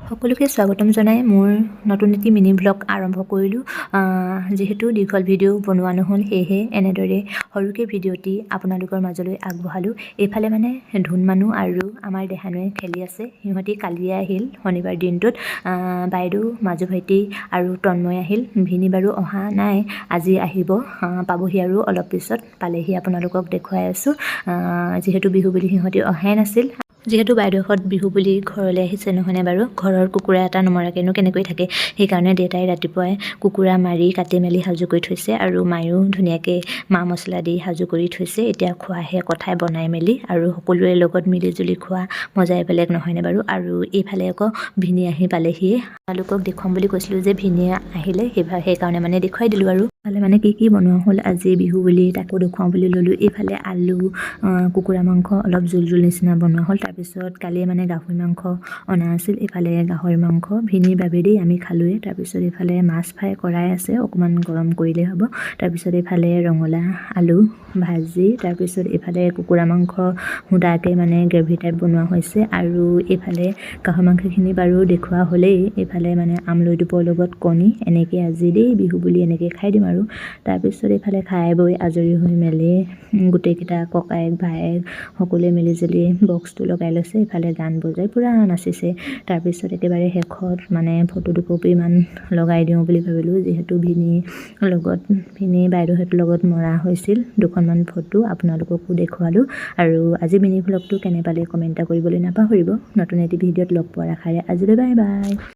সকলোকে স্বাগতম জনাই মোৰ নতুন এটি মিনি ব্লগ আৰম্ভ কৰিলোঁ। যেহেতু দীঘল ভিডিঅ' বনোৱা নহ'ল সেয়েহে এনেদৰে সৰুকৈ ভিডিঅ'টি আপোনালোকৰ মাজলৈ আগবঢ়ালোঁ। এইফালে মানে ধুন মানুহ আৰু আমাৰ দেহানুৱে খেলি আছে। সিহঁতি কালিয়ে আহিল শনিবাৰ দিনটোত। বাইদেউ, মাজু ভাইটি আৰু তন্ময় আহিল। ভিনি বাৰু অহা নাই, আজি আহিব, পাবহি আৰু অলপ পিছত। পালেহি আপোনালোকক দেখুৱাই আছোঁ। যিহেতু বিহু বুলি সিহঁতি অহাই নাছিল। যিহেতু বাইদেউহঁত বিহু বুলি ঘৰলৈ আহিছে নহয়নে বাৰু, ঘৰৰ কুকুৰা এটা নমৰাকৈনো কেনেকৈ থাকে। সেইকাৰণে দেউতাই ৰাতিপুৱাই কুকুৰা মাৰি কাটি মেলি সাজু কৰি থৈছে আৰু মায়েও ধুনীয়াকৈ মা মছলা দি সাজু কৰি থৈছে। এতিয়া খোৱাহে কথাই বনাই মেলি, আৰু সকলোৰে লগত মিলি জুলি খোৱা মজাই বেলেগ নহয়নে বাৰু। আৰু এইফালে আকৌ ভিনি আহি পালেহিয়ে। আপোনালোকক দেখুৱাম বুলি কৈছিলোঁ যে ভিনিয়ে আহিলে, সেইকাৰণে মানে দেখুৱাই দিলোঁ। আৰু এইফালে মানে কি বনোৱা হ'ল আজি বিহু বুলি তাকো দেখুৱাওঁ বুলি ল'লোঁ। এইফালে আলু, কুকুৰা মাংস অলপ জোল নিচিনা বনোৱা হ'ল। তাৰপিছত কালিয়ে মানে গাহৰি মাংস অনা আছিল। এইফালে গাহৰি মাংস ভিনিৰ বাবে দেই, আমি খালোঁৱে। তাৰপিছত এইফালে মাছ ফ্ৰাই কৰাই আছে, অকণমান গৰম কৰিলেই হ'ব। তাৰপিছত এইফালে ৰঙালাও আলু ভাজি, তাৰপিছত এইফালে কুকুৰা মাংস সুদাকৈ মানে গ্ৰেভি টাইপ বনোৱা হৈছে। আৰু এইফালে গাহৰি মাংসখিনি বাৰু দেখুওৱা হ'লেই। এইফালে মানে আমলৈ টোপৰ লগত কণী, এনেকৈ আজি দেই বিহু বুলি এনেকৈ খাই দিম আৰু। তাৰপিছত এইফালে খাই বৈ আজৰি হৈ মেলি গোটেইকেইটা ককায়েক ভায়েক সকলোৱে মিলি জুলি বক্সটো লগাই লৈছে। এইফালে গান বজাই পূৰা নাচিছে। তাৰপিছত একেবাৰে শেষত মানে ফটো দুকপিমান লগাই দিওঁ বুলি ভাবিলোঁ। যিহেতু ভিনি বাইদেউহঁতৰ লগত মৰা হৈছিল দুখনমান ফটো, আপোনালোককো দেখুৱালোঁ। আৰু আজি মিনি ব্লগটো কেনে পালে কমেণ্ট এটা কৰিবলৈ নাপাহৰিব। নতুন এটি ভিডিঅ'ত লগ পোৱাৰ আশাৰে আজিলৈ বাই বাই।